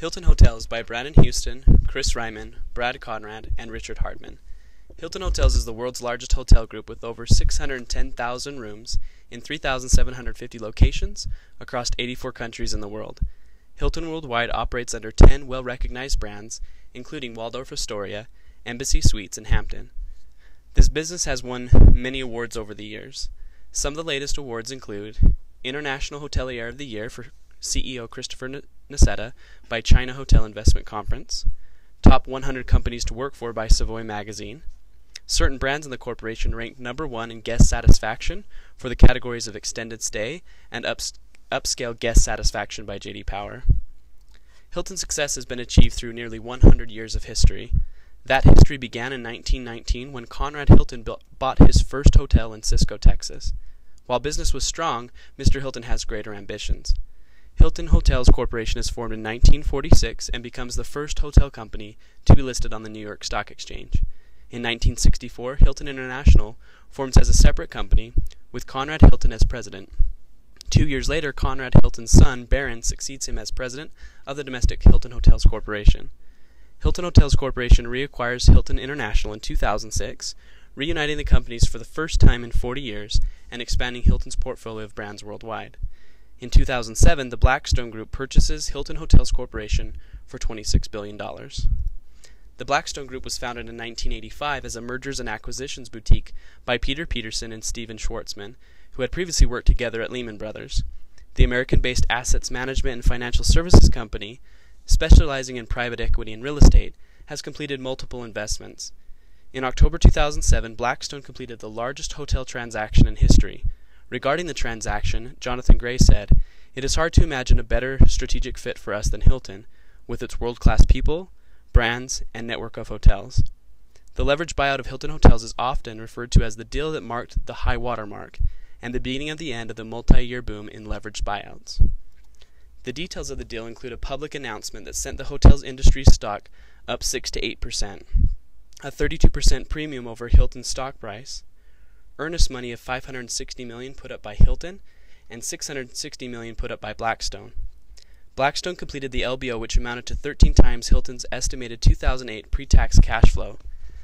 Hilton Hotels by Brandon Houston, Chris Ryman, Brad Conrad, and Richard Hardman. Hilton Hotels is the world's largest hotel group with over 610,000 rooms in 3,750 locations across 84 countries in the world. Hilton Worldwide operates under 10 well-recognized brands, including Waldorf Astoria, Embassy Suites, and Hampton. This business has won many awards over the years. Some of the latest awards include International Hotelier of the Year for CEO Christopher Nassetta by China Hotel Investment Conference, Top 100 Companies to Work For by Savoy Magazine. Certain brands in the corporation ranked number 1 in guest satisfaction for the categories of extended stay and upscale guest satisfaction by J.D. Power. Hilton's success has been achieved through nearly 100 years of history. That history began in 1919 when Conrad Hilton bought his first hotel in Cisco, Texas. While business was strong, Mr. Hilton has greater ambitions. Hilton Hotels Corporation is formed in 1946 and becomes the first hotel company to be listed on the New York Stock Exchange. In 1964, Hilton International forms as a separate company with Conrad Hilton as president. 2 years later, Conrad Hilton's son, Barron, succeeds him as president of the domestic Hilton Hotels Corporation. Hilton Hotels Corporation reacquires Hilton International in 2006, reuniting the companies for the first time in 40 years and expanding Hilton's portfolio of brands worldwide. In 2007, the Blackstone Group purchases Hilton Hotels Corporation for $26 billion. The Blackstone Group was founded in 1985 as a mergers and acquisitions boutique by Peter Peterson and Steven Schwartzman, who had previously worked together at Lehman Brothers. The American-based assets management and financial services company, specializing in private equity and real estate, has completed multiple investments. In October 2007, Blackstone completed the largest hotel transaction in history. Regarding the transaction, Jonathan Gray said, "It is hard to imagine a better strategic fit for us than Hilton, with its world-class people, brands, and network of hotels." The leveraged buyout of Hilton Hotels is often referred to as the deal that marked the high water mark and the beginning of the end of the multi-year boom in leveraged buyouts. The details of the deal include a public announcement that sent the hotels industry stock up 6 to 8%, a 32% premium over Hilton's stock price, earnest money of $560 million put up by Hilton, and $660 million put up by Blackstone. Blackstone completed the LBO, which amounted to 13 times Hilton's estimated 2008 pre-tax cash flow.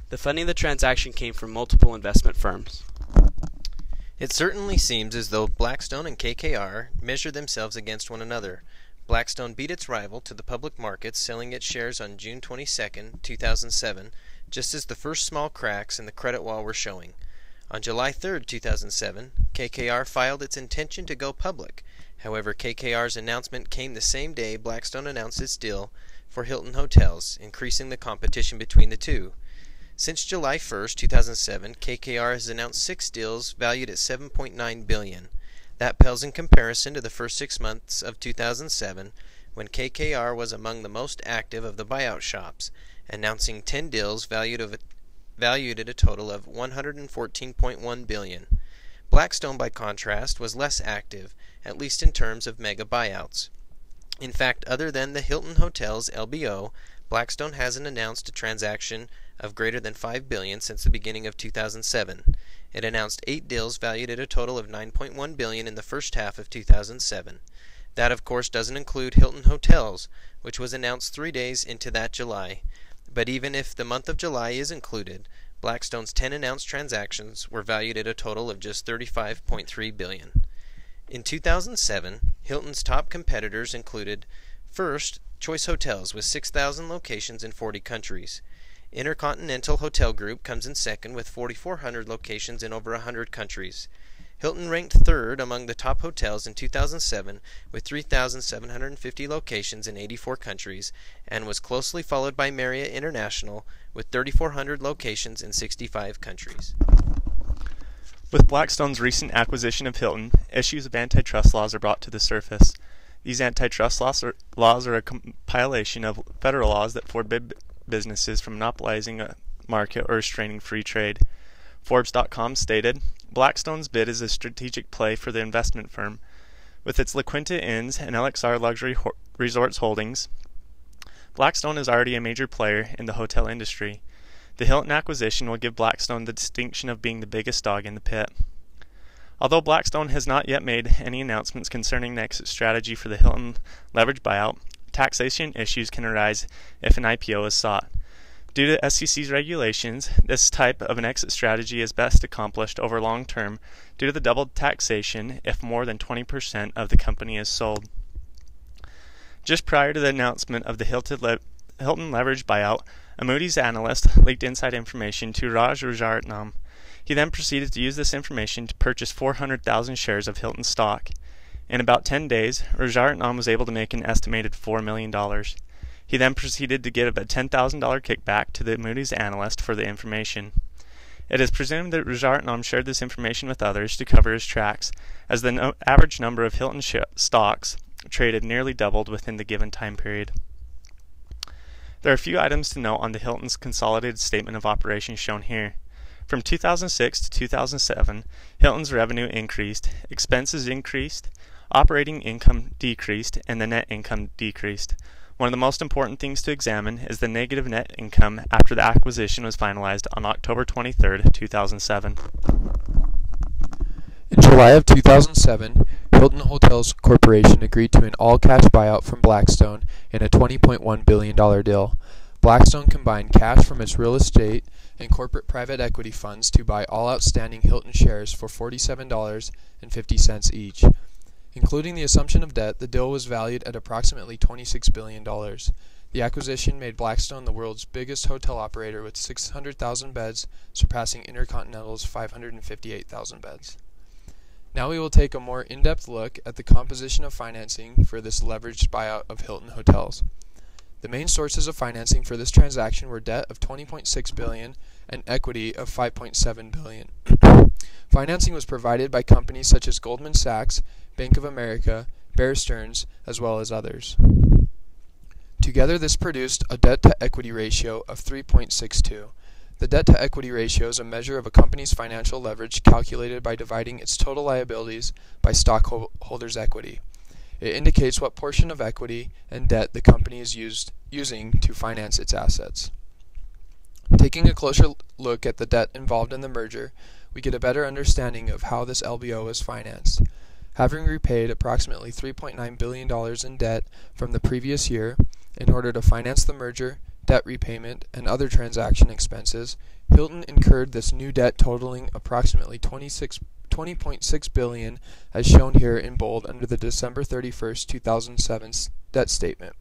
The funding of the transaction came from multiple investment firms. It certainly seems as though Blackstone and KKR measure themselves against one another. Blackstone beat its rival to the public markets, selling its shares on June 22, 2007, just as the first small cracks in the credit wall were showing. On July 3, 2007, KKR filed its intention to go public. However, KKR's announcement came the same day Blackstone announced its deal for Hilton Hotels, increasing the competition between the two. Since July 1, 2007, KKR has announced 6 deals valued at $7.9 billion. That pales in comparison to the first 6 months of 2007, when KKR was among the most active of the buyout shops, announcing 10 deals valued at a total of $114.1 billion. Blackstone, by contrast, was less active, at least in terms of mega buyouts. In fact, other than the Hilton Hotels LBO, Blackstone hasn't announced a transaction of greater than $5 billion since the beginning of 2007. It announced 8 deals valued at a total of $9.1 billion in the first half of 2007. That, of course, doesn't include Hilton Hotels, which was announced 3 days into that July. But even if the month of July is included, Blackstone's 10 announced transactions were valued at a total of just $35.3 billion. In 2007, Hilton's top competitors included, first, Choice Hotels with 6,000 locations in 40 countries. Intercontinental Hotel Group comes in second with 4,400 locations in over 100 countries. Hilton ranked third among the top hotels in 2007 with 3,750 locations in 84 countries, and was closely followed by Marriott International with 3,400 locations in 65 countries. With Blackstone's recent acquisition of Hilton, issues of antitrust laws are brought to the surface. These antitrust laws are a compilation of federal laws that forbid businesses from monopolizing a market or restraining free trade. Forbes.com stated, "Blackstone's bid is a strategic play for the investment firm. With its La Quinta Inns and LXR Luxury Resorts holdings, Blackstone is already a major player in the hotel industry. The Hilton acquisition will give Blackstone the distinction of being the biggest dog in the pit." Although Blackstone has not yet made any announcements concerning the exit strategy for the Hilton leverage buyout, taxation issues can arise if an IPO is sought. Due to SEC's regulations, this type of an exit strategy is best accomplished over long term due to the double taxation if more than 20% of the company is sold. Just prior to the announcement of the Hilton leverage buyout, a Moody's analyst leaked inside information to Raj Rajaratnam. He then proceeded to use this information to purchase 400,000 shares of Hilton stock. In about 10 days, Rajaratnam was able to make an estimated $4 million. He then proceeded to give a $10,000 kickback to the Moody's analyst for the information. It is presumed that Rajaratnam shared this information with others to cover his tracks, as the average number of Hilton stocks traded nearly doubled within the given time period. There are a few items to note on the Hilton's consolidated statement of operations shown here. From 2006 to 2007, Hilton's revenue increased, expenses increased, operating income decreased, and the net income decreased. One of the most important things to examine is the negative net income after the acquisition was finalized on October 23, 2007. In July of 2007, Hilton Hotels Corporation agreed to an all-cash buyout from Blackstone in a $20.1 billion deal. Blackstone combined cash from its real estate and corporate private equity funds to buy all outstanding Hilton shares for $47.50 each. Including the assumption of debt, the deal was valued at approximately $26 billion. The acquisition made Blackstone the world's biggest hotel operator with 600,000 beds, surpassing InterContinental's 558,000 beds. Now we will take a more in-depth look at the composition of financing for this leveraged buyout of Hilton Hotels. The main sources of financing for this transaction were debt of $20.6 billion and equity of $5.7 billion. Financing was provided by companies such as Goldman Sachs, Bank of America, Bear Stearns, as well as others. Together this produced a debt-to-equity ratio of 3.62. The debt-to-equity ratio is a measure of a company's financial leverage calculated by dividing its total liabilities by stockholders' equity. It indicates what portion of equity and debt the company is using to finance its assets. Taking a closer look at the debt involved in the merger, we get a better understanding of how this LBO was financed. Having repaid approximately $3.9 billion in debt from the previous year in order to finance the merger, debt repayment, and other transaction expenses, Hilton incurred this new debt totaling approximately $20.6 billion as shown here in bold under the December 31, 2007 debt statement.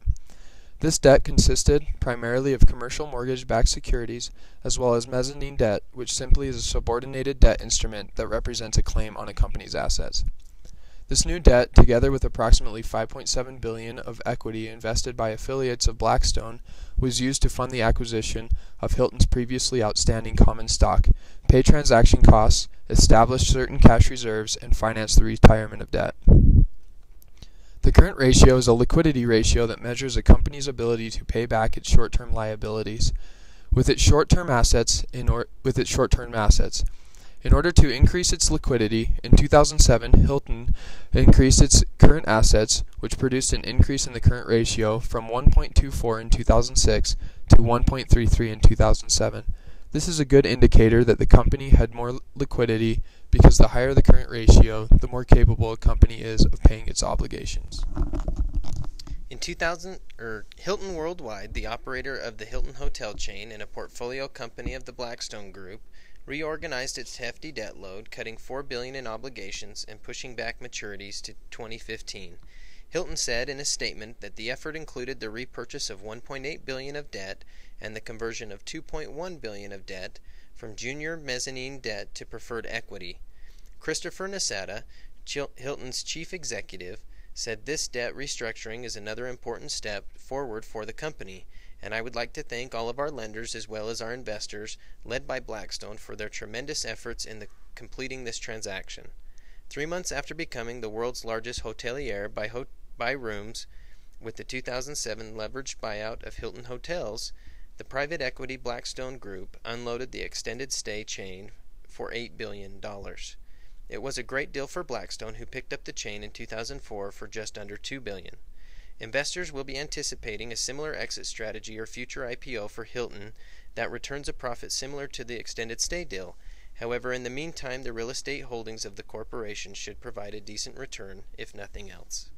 This debt consisted primarily of commercial mortgage-backed securities as well as mezzanine debt, which simply is a subordinated debt instrument that represents a claim on a company's assets. This new debt, together with approximately $5.7 billion of equity invested by affiliates of Blackstone, was used to fund the acquisition of Hilton's previously outstanding common stock, pay transaction costs, establish certain cash reserves, and finance the retirement of debt. The current ratio is a liquidity ratio that measures a company's ability to pay back its short-term liabilities with its short-term assets. In order to increase its liquidity, in 2007, Hilton increased its current assets, which produced an increase in the current ratio from 1.24 in 2006 to 1.33 in 2007. This is a good indicator that the company had more liquidity because the higher the current ratio, the more capable a company is of paying its obligations. In 2000, Hilton Worldwide, the operator of the Hilton hotel chain and a portfolio company of the Blackstone Group, reorganized its hefty debt load, cutting $4 billion in obligations and pushing back maturities to 2015. Hilton said in a statement that the effort included the repurchase of $1.8 billion of debt and the conversion of $2.1 billion of debt from junior mezzanine debt to preferred equity. Christopher Nassetta, Hilton's chief executive, said this debt restructuring is another important step forward for the company, and I would like to thank all of our lenders as well as our investors, led by Blackstone, for their tremendous efforts in completing this transaction. 3 months after becoming the world's largest hotelier by rooms with the 2007 leveraged buyout of Hilton Hotels, the private equity Blackstone Group unloaded the extended stay chain for $8 billion. It was a great deal for Blackstone, who picked up the chain in 2004 for just under $2 billion. Investors will be anticipating a similar exit strategy or future IPO for Hilton that returns a profit similar to the extended stay deal. However, in the meantime, the real estate holdings of the corporation should provide a decent return, if nothing else.